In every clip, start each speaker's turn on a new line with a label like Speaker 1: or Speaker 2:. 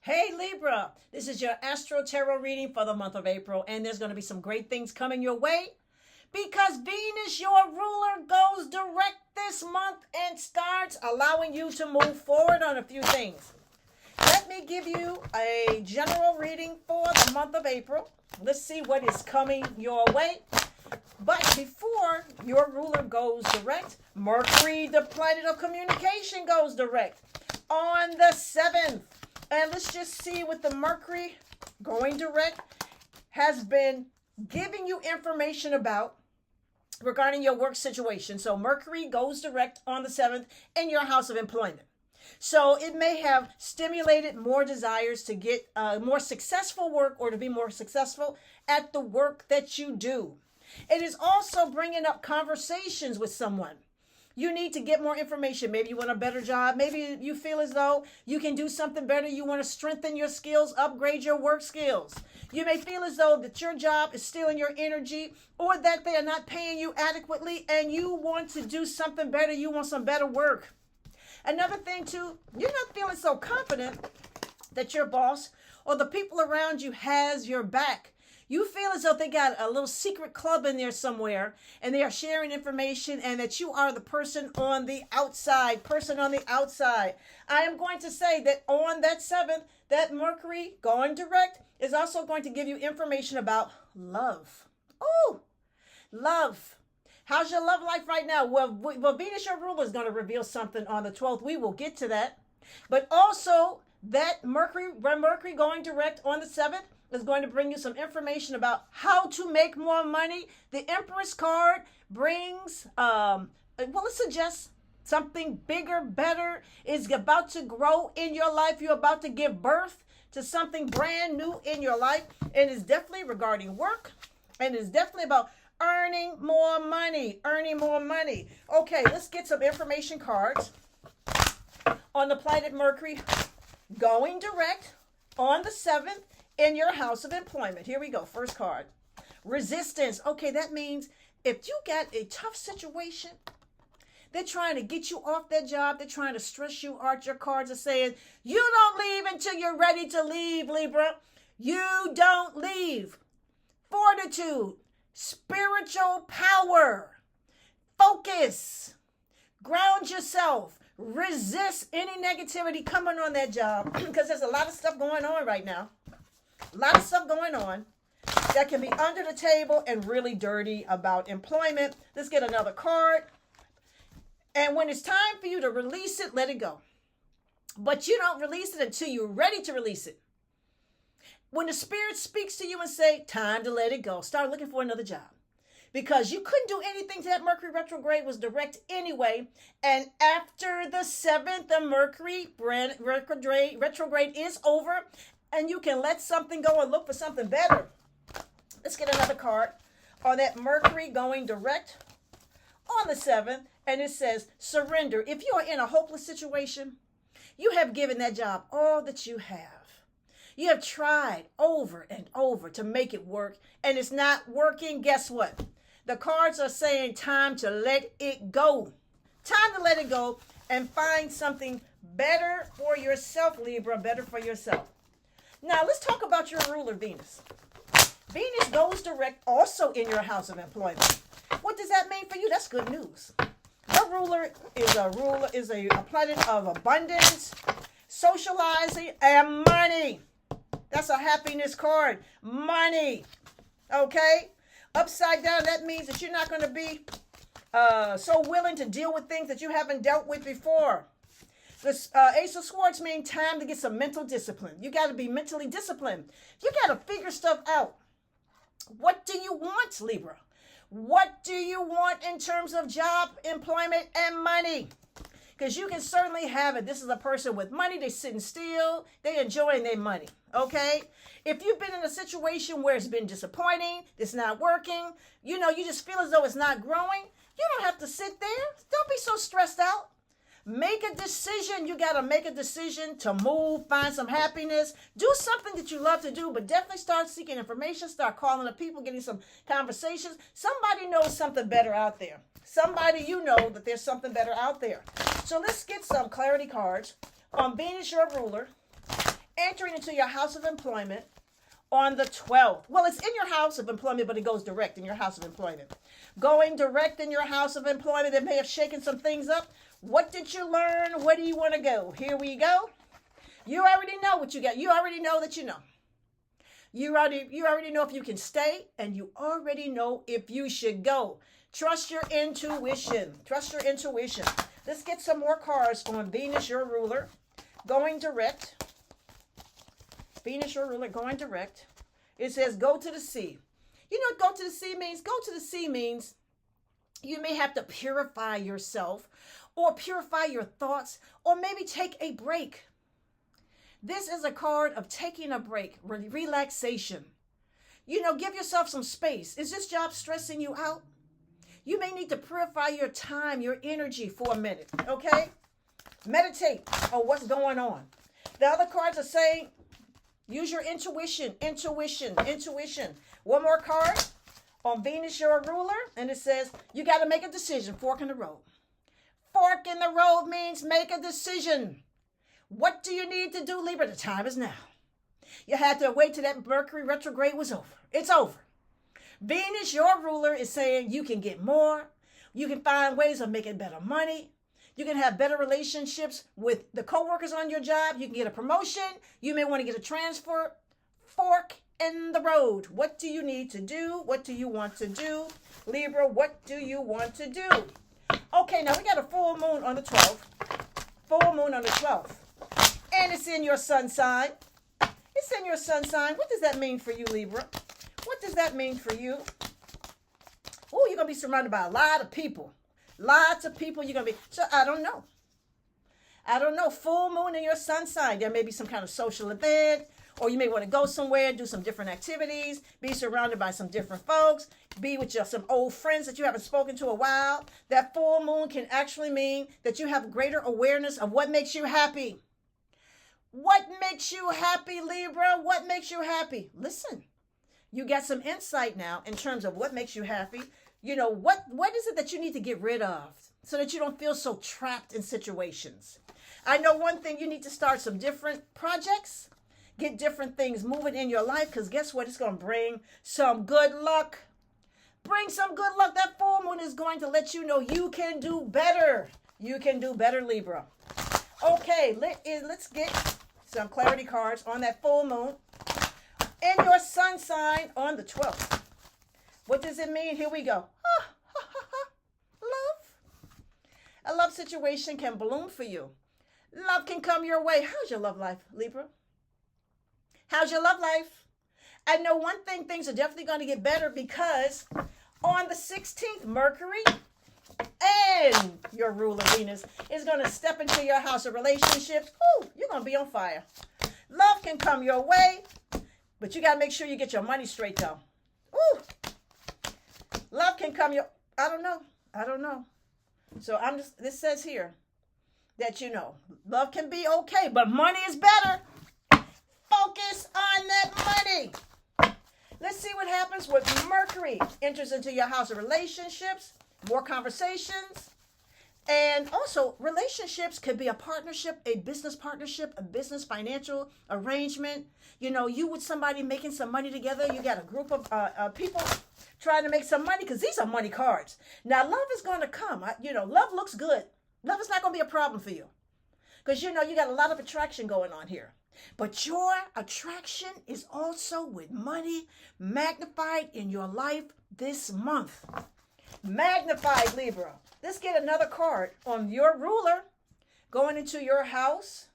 Speaker 1: Hey Libra, this is your Astro Tarot reading for the month of April, and there's going to be some great things coming your way because Venus, your ruler, goes direct this month and starts allowing you to move forward on a few things. Let me give you a general reading for the month of April. Let's see what is coming your way. But before your ruler goes direct, Mercury, the planet of communication, goes direct on the 7th. And let's just see what the Mercury going direct has been giving you information about regarding your work situation. So Mercury goes direct on the 7th in your house of employment. So it may have stimulated more desires to get more successful work or to be more successful at the work that you do. It is also bringing up conversations with someone. You need to get more information. Maybe you want a better job. Maybe you feel as though you can do something better. You want to strengthen your skills, upgrade your work skills. You may feel as though that your job is stealing your energy or that they are not paying you adequately and you want to do something better. You want some better work. Another thing too, you're not feeling so confident that your boss or the people around you has your back. You feel as though they got a little secret club in there somewhere and they are sharing information and that you are the person on the outside, I am going to say that on that 7th, that Mercury going direct is also going to give you information about love. Oh, love. How's your love life right now? Well, Venus, your ruler, is going to reveal something on the 12th. We will get to that. But also that Mercury going direct on the 7th is going to bring you some information about how to make more money. The Empress card brings, it suggests something bigger, better is about to grow in your life. You're about to give birth to something brand new in your life. And it's definitely regarding work. And it's definitely about earning more money. Okay, let's get some information cards on the planet Mercury going direct on the 7th. In your house of employment. Here we go. First card. Resistance. Okay, that means if you got a tough situation, they're trying to get you off that job. They're trying to stress you out. Your cards are saying, you don't leave until you're ready to leave, Libra. You don't leave. Fortitude. Spiritual power. Focus. Ground yourself. Resist any negativity coming on that job because there's a lot of stuff going on right now. A lot of stuff going on that can be under the table and really dirty about employment. Let's get another card. And when it's time for you to release it, let it go. But you don't release it until you're ready to release it. When the spirit speaks to you and say, time to let it go, start looking for another job. Because you couldn't do anything to that Mercury retrograde was direct anyway. And after the 7th, the Mercury retrograde is over. And you can let something go and look for something better. Let's get another card on that Mercury going direct on the 7th. And it says, surrender. If you are in a hopeless situation, you have given that job all that you have. You have tried over and over to make it work. And it's not working. Guess what? The cards are saying time to let it go. Time to let it go and find something better for yourself, Libra. Better for yourself. Now, let's talk about your ruler, Venus. Venus goes direct also in your house of employment. What does that mean for you? That's good news. Your ruler is a planet of abundance, socializing, and money. That's a happiness card. Money. Okay? Upside down, that means that you're not going to be so willing to deal with things that you haven't dealt with before. This Ace of Swords means time to get some mental discipline. You got to be mentally disciplined. You got to figure stuff out. What do you want, Libra? What do you want in terms of job, employment, and money? Because you can certainly have it. This is a person with money. They sitting still. They enjoying their money. Okay? If you've been in a situation where it's been disappointing, it's not working, you just feel as though it's not growing, you don't have to sit there. Don't be so stressed out. Make a decision. You got to make a decision to move, find some happiness, do something that you love to do, but definitely start seeking information, start calling the people, getting some conversations. Somebody knows something better out there. Somebody you know that there's something better out there. So let's get some clarity cards on Venus, your ruler, entering into your house of employment on the 12th. Well, it's in your house of employment, but it goes direct in your house of employment. Going direct in your house of employment, it may have shaken some things up. What did you learn? Where do you want to go? Here we go. You already know what you got. You already know that you know. You already know if you can stay, and you already know if you should go. Trust your intuition. Trust your intuition. Let's get some more cards on Venus, your ruler, going direct. Venus, your ruler, going direct. It says, go to the sea. You know what go to the sea means? Go to the sea means you may have to purify yourself or purify your thoughts or maybe take a break. This is a card of taking a break, relaxation. You know, give yourself some space. Is this job stressing you out? You may need to purify your time, your energy for a minute, okay? Meditate on what's going on. The other cards are saying, use your intuition, intuition, intuition. One more card on Venus, your ruler, and it says, you got to make a decision, fork in the road. Fork in the road means make a decision. What do you need to do, Libra? The time is now. You had to wait till that Mercury retrograde was over. It's over. Venus, your ruler, is saying you can get more. You can find ways of making better money. You can have better relationships with the coworkers on your job. You can get a promotion. You may want to get a transfer. Fork in the road. What do you need to do? What do you want to do? Libra, what do you want to do? Okay, now we got a full moon on the 12th. Full moon on the 12th. And it's in your sun sign. It's in your sun sign. What does that mean for you, Libra? What does that mean for you? Oh, you're going to be surrounded by a lot of people. Lots of people you're going to be. So I don't know. I don't know. Full moon in your sun sign. There may be some kind of social event, or you may want to go somewhere, do some different activities, be surrounded by some different folks, be with some old friends that you haven't spoken to a while. That full moon can actually mean that you have greater awareness of what makes you happy. What makes you happy, Libra? What makes you happy? Listen. You got some insight now in terms of what makes you happy. You know, what is it that you need to get rid of so that you don't feel so trapped in situations? I know one thing, you need to start some different projects, get different things moving in your life, because guess what? It's going to bring some good luck. Bring some good luck. That full moon is going to let you know you can do better. You can do better, Libra. Okay, let's get some clarity cards on that full moon. In your sun sign on the 12th. What does it mean? Here we go. Love. A love situation can bloom for you. Love can come your way. How's your love life, Libra? How's your love life? I know one thing, things are definitely going to get better because on the 16th, Mercury and your ruler, Venus, is going to step into your house of relationships. Ooh, you're going to be on fire. Love can come your way. But you got to make sure you get your money straight, though. Ooh. Love can come your... I don't know. So this says here that, you know, love can be okay, but money is better. Focus on that money. Let's see what happens when Mercury enters into your house of relationships. More conversations. And also, relationships could be a partnership, a business partnership, a business financial arrangement. You know, you with somebody making some money together. You got a group of people trying to make some money because these are money cards. Now, love is going to come. Love looks good. Love is not going to be a problem for you because, you know, you got a lot of attraction going on here. But your attraction is also with money magnified in your life this month. Magnified, Libra. Let's get another card on your ruler going into your house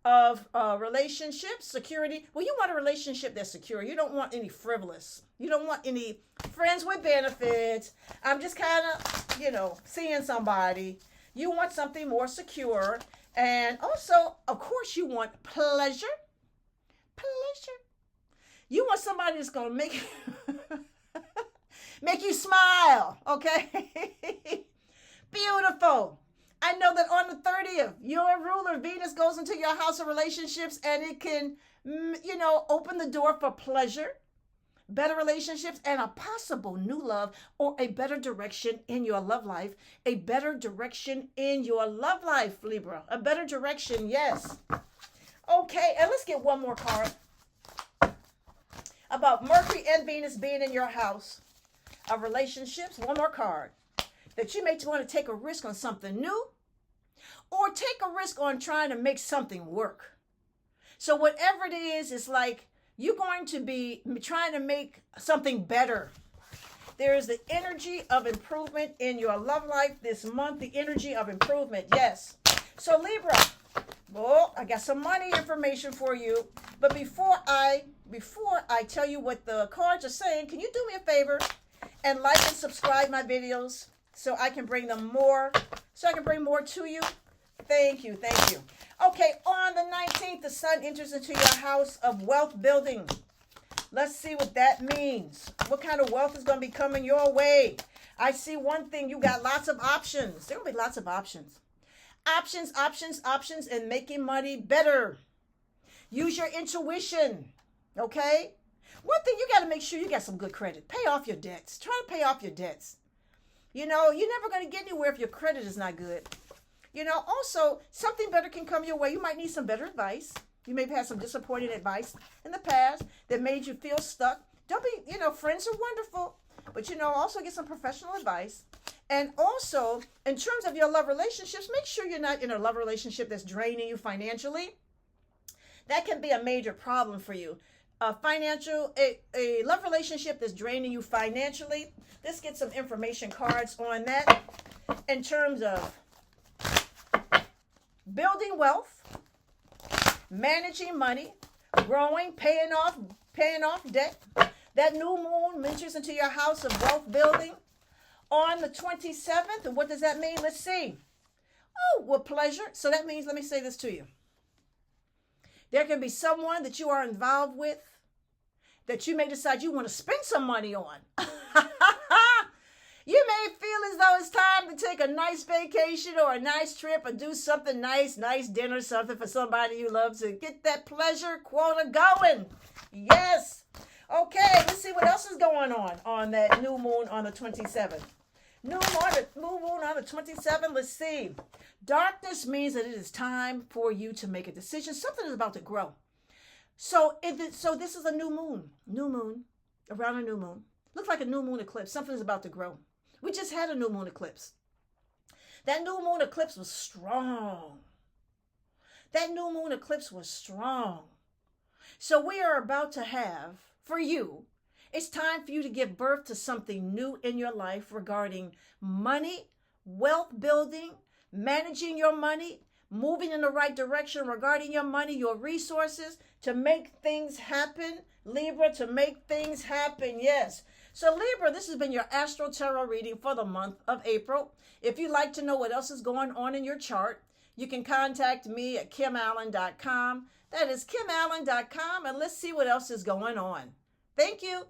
Speaker 1: of relationships, security. Well, you want a relationship that's secure. You don't want any frivolous. You don't want any friends with benefits. I'm just kind of, seeing somebody. You want something more secure. And also, of course, you want pleasure. Pleasure. You want somebody that's going to make make you smile, okay? Beautiful. I know that on the 30th, your ruler, Venus, goes into your house of relationships, and it can, open the door for pleasure, better relationships, and a possible new love or a better direction in your love life. A better direction in your love life, Libra. A better direction, yes. Okay, and let's get one more card about Mercury and Venus being in your house of relationships. One more card that you may want to take a risk on something new or take a risk on trying to make something work. So whatever it is, it's like you're going to be trying to make something better. There is the energy of improvement in your love life this month, the energy of improvement, yes. So Libra, well, I got some money information for you. But before I tell you what the cards are saying, can you do me a favor and like and subscribe my videos so I can bring them more, so I can bring more to you? Thank you, thank you. Okay, on the 19th, the sun enters into your house of wealth building. Let's see what that means. What kind of wealth is going to be coming your way? I see one thing. You got lots of options. There will be lots of options. Options, and making money better. Use your intuition, okay? One thing, you got to make sure you got some good credit. Pay off your debts. Try to pay off your debts. You know, you're never going to get anywhere if your credit is not good. You know, also, something better can come your way. You might need some better advice. You may have had some disappointing advice in the past that made you feel stuck. Don't be, friends are wonderful, but, also get some professional advice. And also, in terms of your love relationships, make sure you're not in a love relationship that's draining you financially. That can be a major problem for you. A love relationship that's draining you financially. Let's get some information cards on that. In terms of building wealth, managing money, growing, paying off debt. That new moon enters into your house of wealth building on the 27th. And what does that mean? Let's see. Oh, with pleasure. So that means, let me say this to you. There can be someone that you are involved with that you may decide you want to spend some money on. You may feel as though it's time to take a nice vacation or a nice trip or do something nice dinner, something for somebody you love to get that pleasure quota going. Yes. Okay, let's see what else is going on that new moon on the 27th. New moon on the 27th, let's see. Darkness means that it is time for you to make a decision. Something is about to grow. So this is a new moon, around a new moon. Looks like a new moon eclipse. Something is about to grow. We just had a new moon eclipse. That new moon eclipse was strong. So we are about to have, for you, it's time for you to give birth to something new in your life regarding money, wealth building, managing your money, moving in the right direction regarding your money, your resources, to make things happen. Libra, to make things happen, yes. So Libra, this has been your Astro Tarot reading for the month of April. If you'd like to know what else is going on in your chart, you can contact me at kimallen.com. That is kimallen.com, and let's see what else is going on. Thank you.